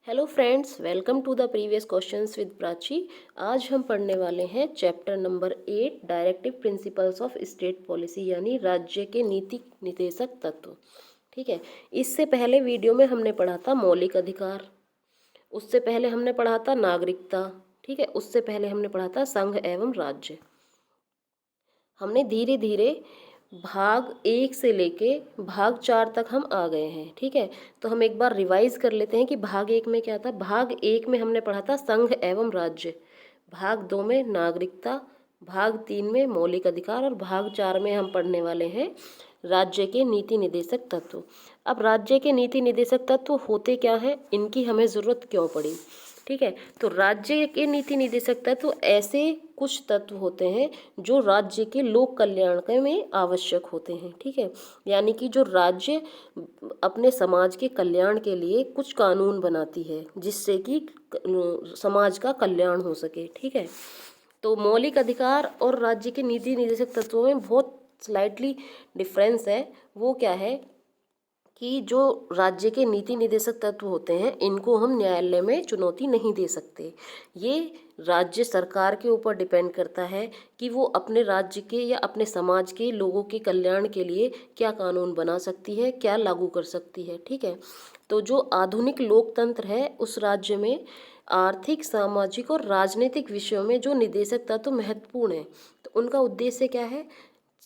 Hello friends, welcome to the previous questions with Prachi. आज हम पढ़ने वाले हैं chapter number 8 directive principles of state policy, यानी राज्य के नीति निर्देशक तत्व। ठीक है। इससे पहले वीडियो में हमने पढ़ा था मौलिक अधिकार, उससे पहले हमने पढ़ा था नागरिकता, ठीक है, उससे पहले हमने पढ़ा था संघ एवं राज्य। हमने धीरे धीरे भाग 1 से लेके भाग 4 तक हम आ गए हैं। ठीक है, तो हम एक बार रिवाइज कर लेते हैं कि भाग 1 में क्या था। भाग 1 में हमने पढ़ा था संघ एवं राज्य, भाग 2 में नागरिकता, भाग 3 में मौलिक अधिकार और भाग 4 में हम पढ़ने वाले हैं राज्य के नीति निर्देशक तत्व। अब राज्य के नीति निर्देशक तत्व होते क्या हैं, इनकी हमें ज़रूरत क्यों पड़ी। ठीक है, तो राज्य के नीति निर्देशक तत्व ऐसे कुछ तत्व होते हैं जो राज्य के लोक कल्याण के में आवश्यक होते हैं। ठीक है, यानी कि जो राज्य अपने समाज के कल्याण के लिए कुछ कानून बनाती है जिससे कि समाज का कल्याण हो सके। ठीक है, तो मौलिक अधिकार और राज्य के नीति निर्देशक तत्वों में बहुत स्लाइटली डिफरेंस है। वो क्या है कि जो राज्य के नीति निर्देशक तत्व होते हैं इनको हम न्यायालय में चुनौती नहीं दे सकते। ये राज्य सरकार के ऊपर डिपेंड करता है कि वो अपने राज्य के या अपने समाज के लोगों के कल्याण के लिए क्या कानून बना सकती है, क्या लागू कर सकती है। ठीक है, तो जो आधुनिक लोकतंत्र है उस राज्य में आर्थिक, सामाजिक और राजनीतिक विषयों में जो निर्देशक तत्व महत्वपूर्ण है, तो उनका उद्देश्य क्या है।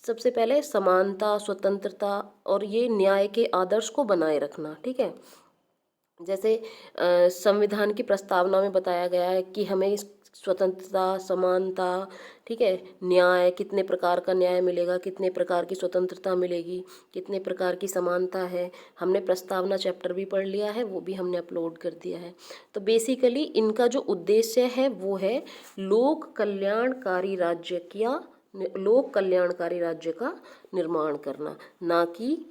सबसे पहले समानता, स्वतंत्रता और ये न्याय के आदर्श को बनाए रखना। ठीक है, जैसे संविधान की प्रस्तावना में बताया गया है कि हमें स्वतंत्रता, समानता, ठीक है, न्याय, कितने प्रकार का न्याय मिलेगा, कितने प्रकार की स्वतंत्रता मिलेगी, कितने प्रकार की समानता है। हमने प्रस्तावना चैप्टर भी पढ़ लिया है, वो भी हमने अपलोड कर दिया है। तो बेसिकली इनका जो उद्देश्य है वो है लोक कल्याणकारी राज्य लोक कल्याणकारी राज्य का निर्माण करना, ना कि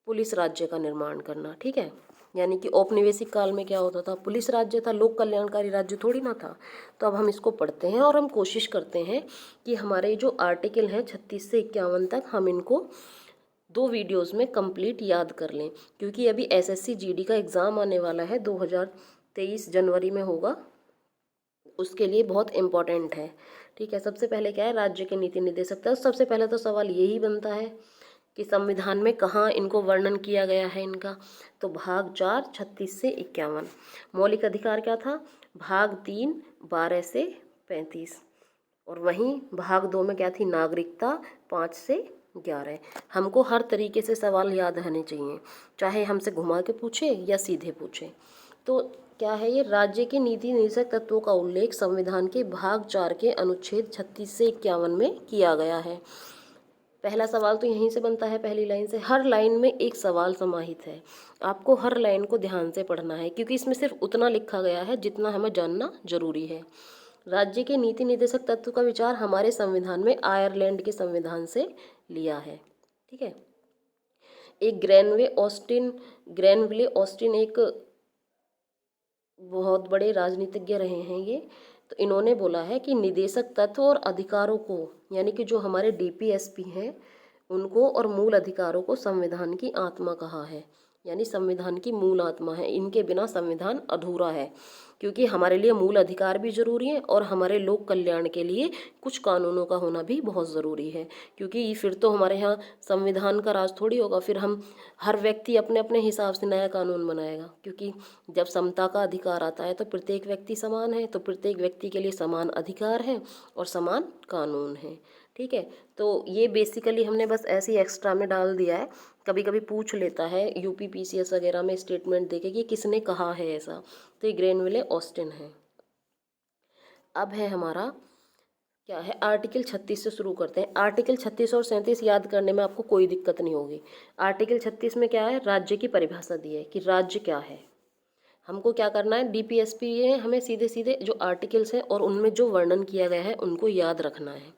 पुलिस राज्य का निर्माण करना। ठीक है, यानी कि औपनिवेशिक काल में क्या होता था, पुलिस राज्य था, लोक कल्याणकारी राज्य थोड़ी ना था। तो अब हम इसको पढ़ते हैं और हम कोशिश करते हैं कि हमारे जो आर्टिकल हैं 36 से 51 तक हम इनको 2 वीडियोस में कंप्लीट याद कर लें, क्योंकि अभी एसएससी जीडी का एग्ज़ाम आने वाला है, 2023 जनवरी में होगा, उसके लिए बहुत इम्पोर्टेंट है। ठीक है, सबसे पहले क्या है, राज्य के नीति निर्देशक तत्व। सबसे पहले तो सवाल यही बनता है कि संविधान में कहाँ इनको वर्णन किया गया है इनका। तो भाग 4 36 से 51। मौलिक अधिकार क्या था, भाग 3 12 से 35। और वहीं भाग 2 में क्या थी, नागरिकता 5 से 11। हमको हर तरीके से सवाल याद रहने चाहिए, चाहे हमसे घुमा के पूछे या सीधे पूछे। तो क्या है, ये राज्य के नीति निर्देशक तत्वों का उल्लेख संविधान के भाग 4 के अनुच्छेद 36 से 51 में किया गया है। पहला सवाल तो यहीं से बनता है, पहली लाइन से। हर लाइन में एक सवाल समाहित है, आपको हर लाइन को ध्यान से पढ़ना है, क्योंकि इसमें सिर्फ उतना लिखा गया है जितना हमें जानना जरूरी है। राज्य के नीति निर्देशक तत्व का विचार हमारे संविधान में आयरलैंड के संविधान से लिया है। ठीक है, एक ग्रेनविले ऑस्टिन एक बहुत बड़े राजनीतिज्ञ रहे हैं ये। तो इन्होंने बोला है कि निदेशक तत्व और अधिकारों को, यानी कि जो हमारे डीपीएसपी हैं उनको और मूल अधिकारों को संविधान की आत्मा कहा है, यानी संविधान की मूल आत्मा है। इनके बिना संविधान अधूरा है, क्योंकि हमारे लिए मूल अधिकार भी जरूरी है और हमारे लोक कल्याण के लिए कुछ कानूनों का होना भी बहुत ज़रूरी है। क्योंकि फिर तो हमारे यहाँ संविधान का राज थोड़ी होगा, फिर हम हर व्यक्ति अपने अपने हिसाब से नया कानून बनाएगा। क्योंकि जब समता का अधिकार आता है तो प्रत्येक व्यक्ति समान है, तो प्रत्येक व्यक्ति के लिए समान अधिकार है और समान कानून है। ठीक है, तो ये बेसिकली हमने बस ऐसे ही एक्स्ट्रा में डाल दिया है। कभी कभी पूछ लेता है यूपी पीसीएस वगैरह में स्टेटमेंट देके कि किसने कहा है ऐसा, तो ये ग्रेनविले ऑस्टिन है। अब है हमारा क्या है, आर्टिकल 36 से शुरू करते हैं। आर्टिकल 36 और 37 याद करने में आपको कोई दिक्कत नहीं होगी। आर्टिकल 36 में क्या है, राज्य की परिभाषा दी है कि राज्य क्या है। हमको क्या करना है, डीपीएसपी है, हमें सीधे सीधे जो आर्टिकल्स हैं और उनमें जो वर्णन किया गया है उनको याद रखना है।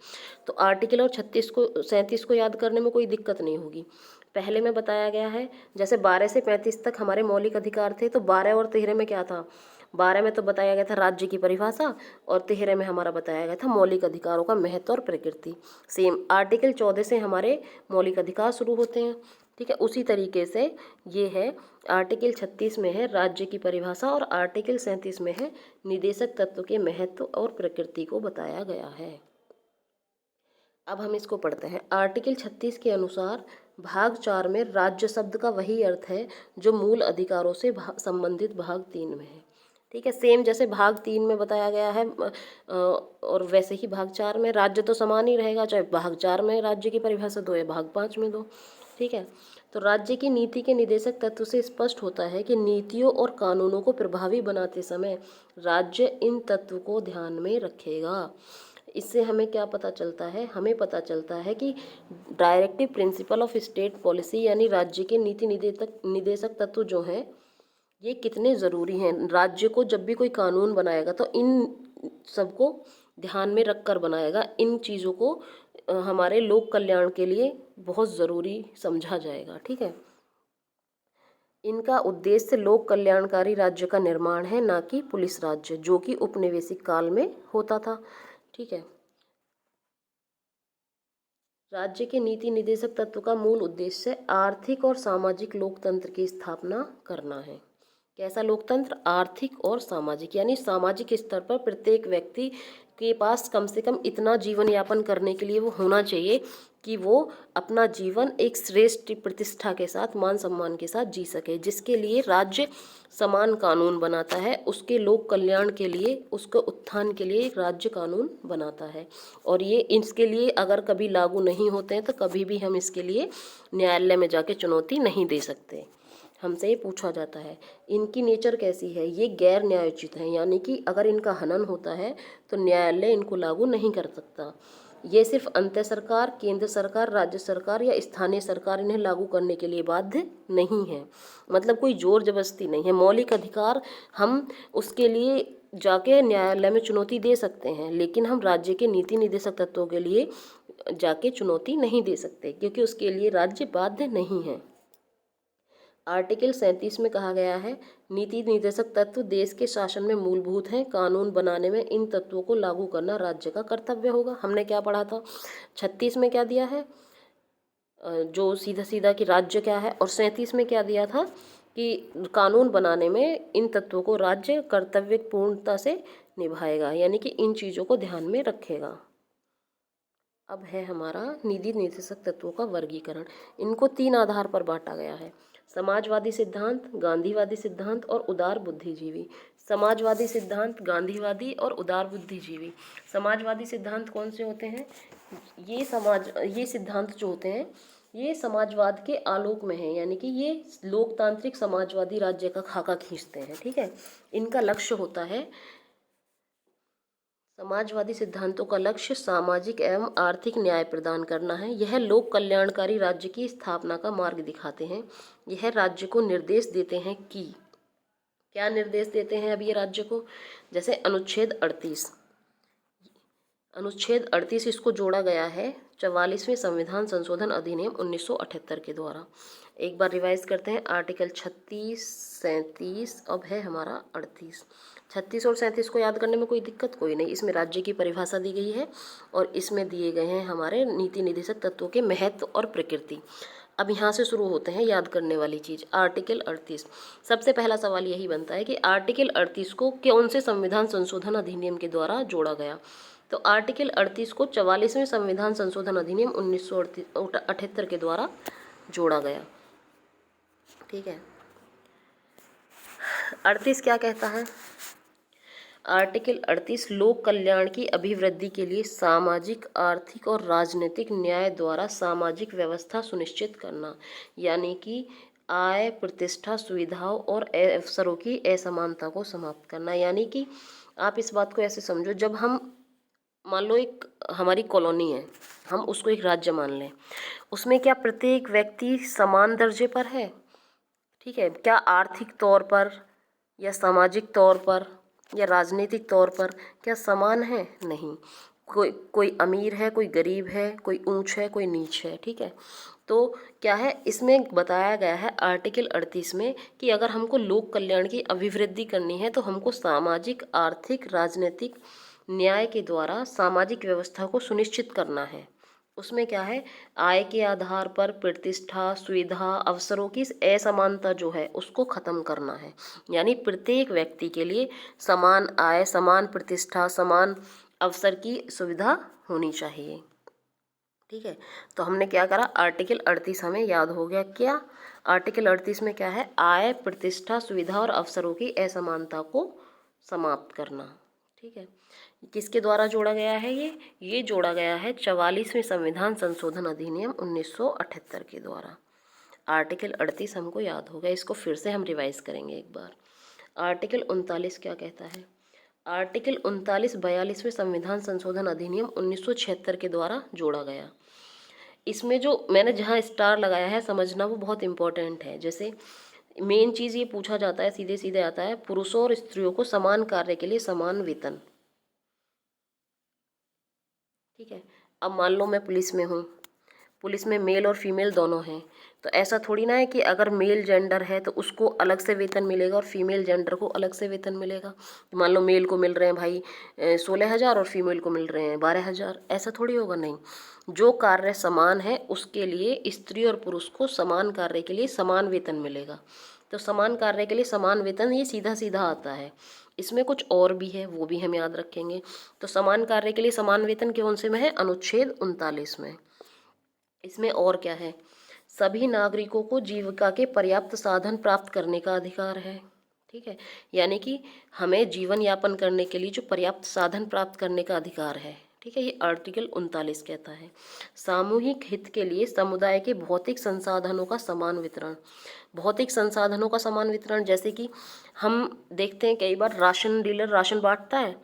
तो आर्टिकल और 37 को याद करने में कोई दिक्कत नहीं होगी। पहले में बताया गया है, जैसे 12 से 35 तक हमारे मौलिक अधिकार थे, तो 12 और 13 में क्या था। 12 में तो बताया गया था राज्य की परिभाषा और 13 में हमारा बताया गया था मौलिक अधिकारों का महत्व और प्रकृति। सेम आर्टिकल 14 से हमारे मौलिक अधिकार शुरू होते हैं। ठीक है, उसी तरीके से ये है आर्टिकल 36 में है राज्य की परिभाषा और आर्टिकल 37 में है निदेशक तत्व के महत्व और प्रकृति को बताया गया है। अब हम इसको पढ़ते हैं। आर्टिकल 36 के अनुसार भाग 4 में राज्य शब्द का वही अर्थ है जो मूल अधिकारों से संबंधित भाग 3 में है। ठीक है, सेम जैसे भाग 3 में बताया गया है और वैसे ही भाग 4 में राज्य तो समान ही रहेगा, चाहे भाग 4 में राज्य की परिभाषा दो या भाग 5 में दो। ठीक है, तो राज्य की नीति के निदेशक तत्व से स्पष्ट होता है कि नीतियों और कानूनों को प्रभावी बनाते समय राज्य इन तत्व को ध्यान में रखेगा। इससे हमें क्या पता चलता है? हमें पता चलता है कि directive principle of state policy यानी राज्य के नीति निदेशक तत्व जो हैं ये कितने ज़रूरी हैं। राज्य को जब भी कोई कानून बनाएगा तो इन सबको ध्यान में रखकर बनाएगा। इन चीज़ों को हमारे लोक कल्याण के लिए बहुत ज़रूरी समझा जाएगा। ठीक है, इनका उद्देश्य लोक कल्याणकारी राज्य का निर्माण है, ना कि पुलिस राज्य जो कि उपनिवेशिक काल में होता था। ठीक है, राज्य के नीति निदेशक तत्व का मूल उद्देश्य आर्थिक और सामाजिक लोकतंत्र की स्थापना करना है। कैसा लोकतंत्र? आर्थिक और सामाजिक, यानी सामाजिक स्तर पर प्रत्येक व्यक्ति के पास कम से कम इतना जीवन यापन करने के लिए वो होना चाहिए कि वो अपना जीवन एक श्रेष्ठ प्रतिष्ठा के साथ, मान सम्मान के साथ जी सके, जिसके लिए राज्य समान कानून बनाता है। उसके लोक कल्याण के लिए, उसके उत्थान के लिए एक राज्य कानून बनाता है। और ये इसके लिए अगर कभी लागू नहीं होते हैं तो कभी भी हम इसके लिए न्यायालय में जाके चुनौती नहीं दे सकते। हमसे ये पूछा जाता है इनकी नेचर कैसी है? ये गैर न्यायोचित है, यानी कि अगर इनका हनन होता है तो न्यायालय इनको लागू नहीं कर सकता। ये सिर्फ अंत्य सरकार, केंद्र सरकार, राज्य सरकार या स्थानीय सरकार इन्हें लागू करने के लिए बाध्य नहीं है। मतलब कोई जोर जबरदस्ती नहीं है। मौलिक अधिकार हम उसके लिए जाके न्यायालय में चुनौती दे सकते हैं, लेकिन हम राज्य के नीति निदेशक तत्वों के लिए जाके चुनौती नहीं दे सकते, क्योंकि उसके लिए राज्य बाध्य नहीं है। आर्टिकल 37 में कहा गया है नीति निर्देशक तत्व देश के शासन में मूलभूत हैं। कानून बनाने में इन तत्वों को लागू करना राज्य का कर्तव्य होगा। हमने क्या पढ़ा था? 36 में क्या दिया है? जो सीधा सीधा कि राज्य क्या है, और 37 में क्या दिया था कि कानून बनाने में इन तत्वों को राज्य कर्तव्य पूर्णता से निभाएगा, यानी कि इन चीज़ों को ध्यान में रखेगा। अब है हमारा नीति निर्देशक तत्वों का वर्गीकरण। इनको 3 आधार पर बांटा गया है: समाजवादी सिद्धांत, गांधीवादी सिद्धांत और उदार बुद्धिजीवी। समाजवादी सिद्धांत, गांधीवादी और उदार बुद्धिजीवी। समाजवादी सिद्धांत कौन से होते हैं? ये सिद्धांत जो होते हैं ये समाजवाद के आलोक में है, यानी कि ये लोकतांत्रिक समाजवादी राज्य का खाका खींचते हैं। ठीक है, इनका लक्ष्य होता है, समाजवादी सिद्धांतों का लक्ष्य सामाजिक एवं आर्थिक न्याय प्रदान करना है। यह लोक कल्याणकारी राज्य की स्थापना का मार्ग दिखाते हैं। यह राज्य को निर्देश देते हैं कि क्या निर्देश देते हैं अब ये राज्य को? जैसे अनुच्छेद 38 इसको जोड़ा गया है 44वें संविधान संशोधन अधिनियम 1978 के द्वारा। एक बार रिवाइज करते हैं। आर्टिकल 36, 37, अब है हमारा 38। 36 और 37 को याद करने में कोई दिक्कत कोई नहीं। इसमें राज्य की परिभाषा दी गई है और इसमें दिए गए हैं हमारे नीति निदेशक तत्वों के महत्व और प्रकृति। अब यहाँ से शुरू होते हैं याद करने वाली चीज़। आर्टिकल 38, सबसे पहला सवाल यही बनता है कि आर्टिकल 38 को कौन से संविधान संशोधन अधिनियम के द्वारा जोड़ा गया? तो आर्टिकल 38 को 44वें संविधान संशोधन अधिनियम 1978 के द्वारा जोड़ा गया। ठीक है, 38 क्या कहता है? आर्टिकल 38 लोक कल्याण की अभिवृद्धि के लिए सामाजिक, आर्थिक और राजनीतिक न्याय द्वारा सामाजिक व्यवस्था सुनिश्चित करना, यानी कि आय, प्रतिष्ठा, सुविधाओं और अवसरों की असमानता को समाप्त करना। यानी कि आप इस बात को ऐसे समझो, जब हम मान लो एक हमारी कॉलोनी है, हम उसको एक राज्य मान लें, उसमें क्या प्रत्येक व्यक्ति समान दर्जे पर है? ठीक है, क्या आर्थिक तौर पर या सामाजिक तौर पर या राजनीतिक तौर पर क्या समान है? नहीं। कोई अमीर है, कोई गरीब है, कोई ऊंच है, कोई नीच है। ठीक है, तो क्या है इसमें बताया गया है आर्टिकल 38 में कि अगर हमको लोक कल्याण की अभिवृद्धि करनी है तो हमको सामाजिक, आर्थिक, राजनीतिक न्याय के द्वारा सामाजिक व्यवस्था को सुनिश्चित करना है। उसमें क्या है, आय के आधार पर प्रतिष्ठा, सुविधा, अवसरों की असमानता जो है उसको खत्म करना है। यानी प्रत्येक व्यक्ति के लिए समान आय, समान प्रतिष्ठा, समान अवसर की सुविधा होनी चाहिए। ठीक है, तो हमने क्या करा, आर्टिकल 38 हमें याद हो गया। क्या आर्टिकल 38 में क्या है, आय, प्रतिष्ठा, सुविधा और अवसरों की असमानता को समाप्त करना। ठीक है, किसके द्वारा जोड़ा गया है ये जोड़ा गया है 44वें संविधान संशोधन अधिनियम 1978 के द्वारा। आर्टिकल 38 हमको याद होगा, इसको फिर से हम रिवाइज करेंगे एक बार। आर्टिकल 39 क्या कहता है, आर्टिकल 39 42वें संविधान संशोधन अधिनियम 1976 के द्वारा जोड़ा गया। इसमें जो मैंने जहाँ स्टार लगाया है समझना वो बहुत इंपॉर्टेंट है। जैसे मेन चीज़ ये पूछा जाता है, सीधे सीधे आता है, पुरुषों और स्त्रियों को समान कार्य के लिए समान वेतन। ठीक है, अब मान लो मैं पुलिस में हूँ, पुलिस में मेल और फीमेल दोनों हैं, तो ऐसा थोड़ी ना है कि अगर मेल जेंडर है तो उसको अलग से वेतन मिलेगा और फीमेल जेंडर को अलग से वेतन मिलेगा। मान लो मेल को मिल रहे हैं भाई 16,000 और फीमेल को मिल रहे हैं 12,000, ऐसा थोड़ी होगा। नहीं, जो कार्य समान है उसके लिए स्त्री और पुरुष को समान कार्य के लिए समान वेतन मिलेगा। तो समान कार्य के लिए समान वेतन, ये सीधा सीधा आता है। इसमें कुछ और भी है, वो भी हम याद रखेंगे। तो समान कार्य के लिए समान वेतन कौन से में है, अनुच्छेद 39 में। इसमें और क्या है, सभी नागरिकों को जीविका के पर्याप्त साधन प्राप्त करने का अधिकार है। ठीक है, यानी कि हमें जीवन यापन करने के लिए जो पर्याप्त साधन प्राप्त करने का अधिकार है। ठीक है, ये आर्टिकल 39 कहता है। सामूहिक हित के लिए समुदाय के भौतिक संसाधनों का समान वितरण। भौतिक संसाधनों का समान वितरण, जैसे कि हम देखते हैं कई बार राशन डीलर राशन बांटता है।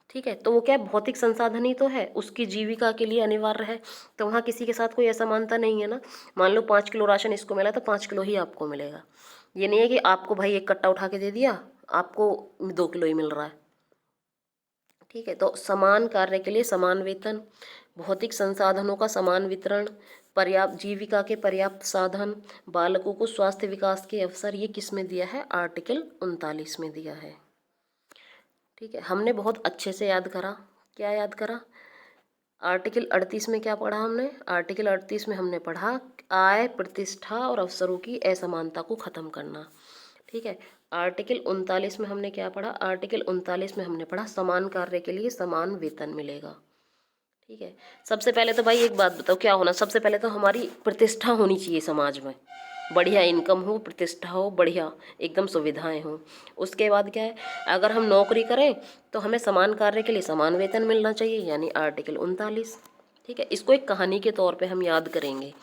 ठीक है, तो वो क्या है, भौतिक संसाधन ही तो है, उसकी जीविका के लिए अनिवार्य है। तो वहाँ किसी के साथ कोई असमानता नहीं है ना। मान लो 5 किलो राशन इसको मिला तो 5 किलो ही आपको मिलेगा। ये नहीं है कि आपको भाई एक कट्टा उठा के दे दिया, आपको 2 किलो ही मिल रहा है। ठीक है, तो समान कार्य के लिए समान वेतन, भौतिक संसाधनों का समान वितरण, पर्याप्त जीविका के पर्याप्त साधन, बालकों को स्वास्थ्य विकास के अवसर, ये किस में दिया है, आर्टिकल 39 में दिया है। ठीक है, हमने बहुत अच्छे से याद करा। क्या याद करा, आर्टिकल 38 में क्या पढ़ा हमने, आर्टिकल 38 में हमने पढ़ा आय, प्रतिष्ठा और अवसरों की असमानता को खत्म करना। ठीक है, आर्टिकल 39 में हमने क्या पढ़ा, आर्टिकल 39 में हमने पढ़ा समान कार्य के लिए समान वेतन मिलेगा। ठीक है, सबसे पहले तो भाई एक बात बताओ, क्या होना, सबसे पहले तो हमारी प्रतिष्ठा होनी चाहिए समाज में, बढ़िया इनकम हो, प्रतिष्ठा हो, बढ़िया एकदम सुविधाएं हो। उसके बाद क्या है, अगर हम नौकरी करें तो हमें समान कार्य के लिए समान वेतन मिलना चाहिए, यानी आर्टिकल 39। ठीक है, इसको एक कहानी के तौर पे हम याद करेंगे।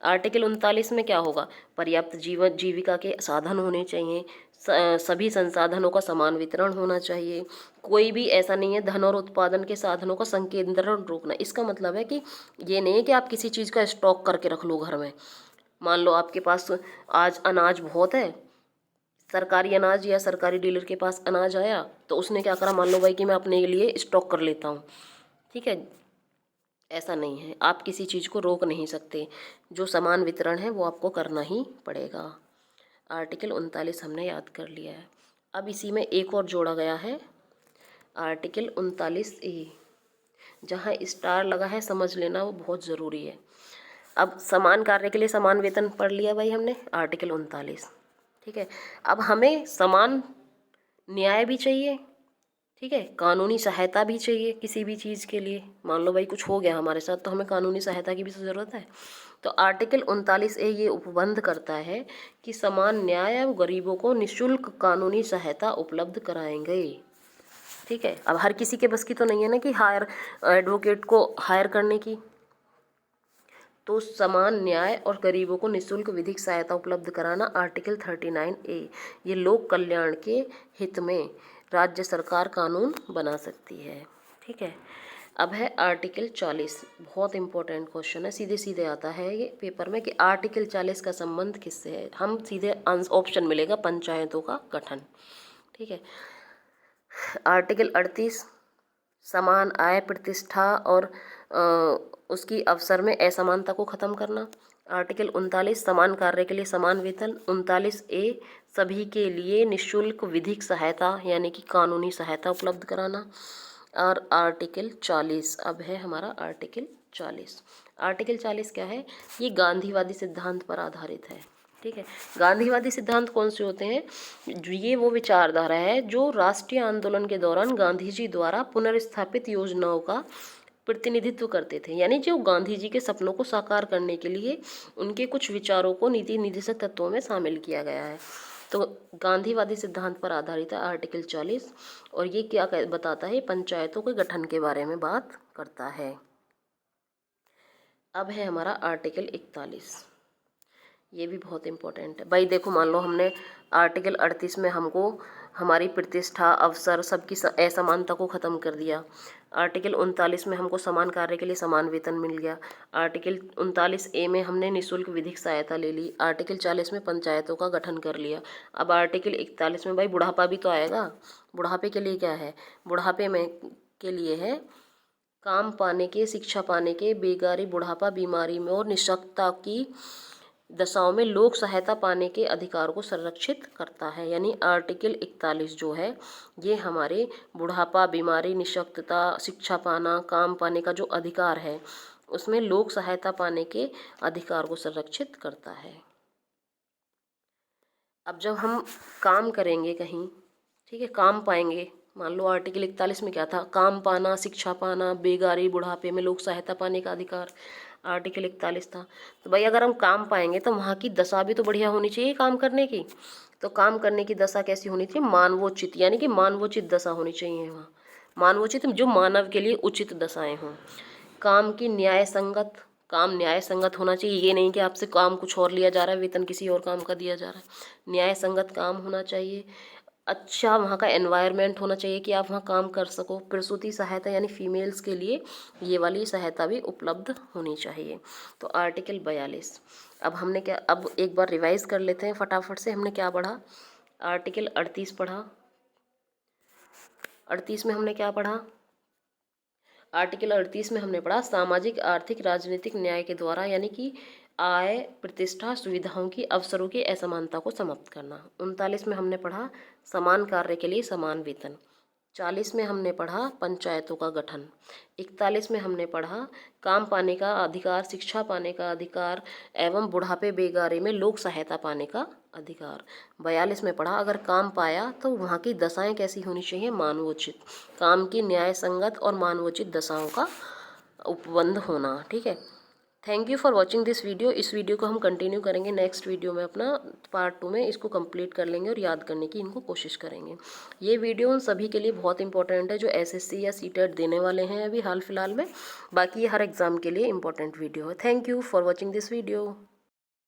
आर्टिकल 39 में क्या होगा, पर्याप्त जीविका के साधन होने चाहिए, सभी संसाधनों का समान वितरण होना चाहिए, कोई भी ऐसा नहीं है धन और उत्पादन के साधनों का संकेंद्रण रोकना। इसका मतलब है कि ये नहीं है कि आप किसी चीज़ का स्टॉक करके रख लो घर में। मान लो आपके पास आज अनाज बहुत है, सरकारी अनाज या सरकारी डीलर के पास अनाज आया, तो उसने क्या करा, मान लो भाई कि मैं अपने लिए स्टॉक कर लेता हूँ। ठीक है, ऐसा नहीं है, आप किसी चीज़ को रोक नहीं सकते, जो समान वितरण है वो आपको करना ही पड़ेगा। आर्टिकल 39 हमने याद कर लिया है। अब इसी में एक और जोड़ा गया है, आर्टिकल 39A। जहाँ स्टार लगा है समझ लेना, वो बहुत ज़रूरी है। अब समान कार्य के लिए समान वेतन पढ़ लिया भाई हमने, आर्टिकल 39। ठीक है, अब हमें समान न्याय भी चाहिए। ठीक है, कानूनी सहायता भी चाहिए किसी भी चीज़ के लिए। मान लो भाई कुछ हो गया हमारे साथ तो हमें कानूनी सहायता की भी तो ज़रूरत है। तो आर्टिकल 39A ये उपबंध करता है कि समान न्याय एवं गरीबों को निःशुल्क कानूनी सहायता उपलब्ध कराएंगे। ठीक है, अब हर किसी के बस की तो नहीं है ना कि हायर एडवोकेट को हायर करने की, तो समान न्याय और गरीबों को निःशुल्क विधिक सहायता उपलब्ध कराना, आर्टिकल 39A। ये लोक कल्याण के हित में राज्य सरकार कानून बना सकती है। ठीक है, अब है आर्टिकल 40। बहुत इंपॉर्टेंट क्वेश्चन है, सीधे सीधे आता है ये पेपर में कि आर्टिकल 40 का संबंध किससे है। हम सीधे ऑप्शन मिलेगा, पंचायतों का गठन। ठीक है, आर्टिकल 38 समान आय, प्रतिष्ठा और उसकी अवसर में असमानता को ख़त्म करना। आर्टिकल 39 समान कार्य के लिए समान वेतन। 39A सभी के लिए निःशुल्क विधिक सहायता यानी कि कानूनी सहायता उपलब्ध कराना। और आर्टिकल 40 अब है हमारा आर्टिकल 40। आर्टिकल 40 क्या है? ये गांधीवादी सिद्धांत पर आधारित है। ठीक है, गांधीवादी सिद्धांत कौन से होते हैं? ये वो विचारधारा है जो राष्ट्रीय आंदोलन के दौरान गांधी जी द्वारा पुनर्स्थापित योजनाओं का प्रतिनिधित्व करते थे। यानी जो गांधी जी के सपनों को साकार करने के लिए उनके कुछ विचारों को नीति निर्देशक तत्वों में शामिल किया गया है। तो गांधीवादी सिद्धांत पर आधारित है आर्टिकल 40। और ये क्या बताता है? पंचायतों के गठन के बारे में बात करता है। अब है हमारा आर्टिकल 41। ये भी बहुत इंपॉर्टेंट है भाई। देखो, मान लो हमने आर्टिकल 38 में हमको हमारी प्रतिष्ठा, अवसर, सबकी असमानता को ख़त्म कर दिया। आर्टिकल 39 में हमको समान कार्य के लिए समान वेतन मिल गया। आर्टिकल 39A में हमने निःशुल्क विधिक सहायता ले ली। आर्टिकल 40 में पंचायतों का गठन कर लिया। अब आर्टिकल 41 में भाई बुढ़ापा भी तो आएगा। बुढ़ापे के लिए क्या है? बुढ़ापे में के लिए है काम पाने के, शिक्षा पाने के, बेगारी, बुढ़ापा, बीमारी में और निःशक्तता की दशाओं में लोक सहायता पाने के अधिकार को संरक्षित करता है। यानी आर्टिकल 41 जो है ये हमारे बुढ़ापा, बीमारी, निःशक्तता, शिक्षा पाना, काम पाने का जो अधिकार है उसमें लोक सहायता पाने के अधिकार को संरक्षित करता है। अब जब हम काम करेंगे कहीं, ठीक है, काम पाएंगे, मान लो आर्टिकल 41 में क्या था? काम पाना, शिक्षा पाना, बेगारी, बुढ़ापे में लोक सहायता पाने का अधिकार, आर्टिकल 41 था। तो भाई अगर हम काम पाएंगे तो वहाँ की दशा भी तो बढ़िया होनी चाहिए काम करने की। तो काम करने की दशा कैसी होनी चाहिए? मानवोचित, यानी कि मानवोचित दशा होनी चाहिए वहाँ। मानवोचित जो मानव के लिए उचित दशाएं हों। काम की न्याय संगत, काम न्याय संगत होना चाहिए। ये नहीं कि आपसे काम कुछ और लिया जा रहा है, वेतन किसी और काम का दिया जा रहा है। न्याय संगत काम होना चाहिए। अच्छा वहाँ का एनवायरनमेंट होना चाहिए कि आप वहाँ काम कर सको। प्रसूति सहायता यानी फीमेल्स के लिए ये वाली सहायता भी उपलब्ध होनी चाहिए। तो आर्टिकल 42। अब हमने क्या, अब एक बार रिवाइज कर लेते हैं फटाफट से। हमने क्या पढ़ा? आर्टिकल 38 पढ़ा। 38 में हमने क्या पढ़ा? आर्टिकल 38 में हमने पढ़ा सामाजिक, आर्थिक, राजनीतिक न्याय के द्वारा यानी कि आय, प्रतिष्ठा, सुविधाओं की, अवसरों की असमानता को समाप्त करना। 39 में हमने पढ़ा समान कार्य के लिए समान वेतन। 40 में हमने पढ़ा पंचायतों का गठन। 41 में हमने पढ़ा काम पाने का अधिकार, शिक्षा पाने का अधिकार एवं बुढ़ापे, बेगारी में लोक सहायता पाने का अधिकार। 42 में पढ़ा अगर काम पाया तो वहाँ की दशाएं कैसी होनी चाहिए? मानवोचित। काम की न्याय संगत और मानवोचित दशाओं का उपबंध होना। ठीक है, thank you for watching this video. इस वीडियो को हम कंटिन्यू करेंगे नेक्स्ट वीडियो में, अपना पार्ट 2 में इसको कंप्लीट कर लेंगे और याद करने की इनको कोशिश करेंगे। ये वीडियो उन सभी के लिए बहुत इंपॉर्टेंट है जो एसएससी या सीटेट देने वाले हैं अभी हाल फिलहाल में। बाकी ये हर एग्ज़ाम के लिए इंपॉर्टेंट वीडियो है। Thank you for watching this video.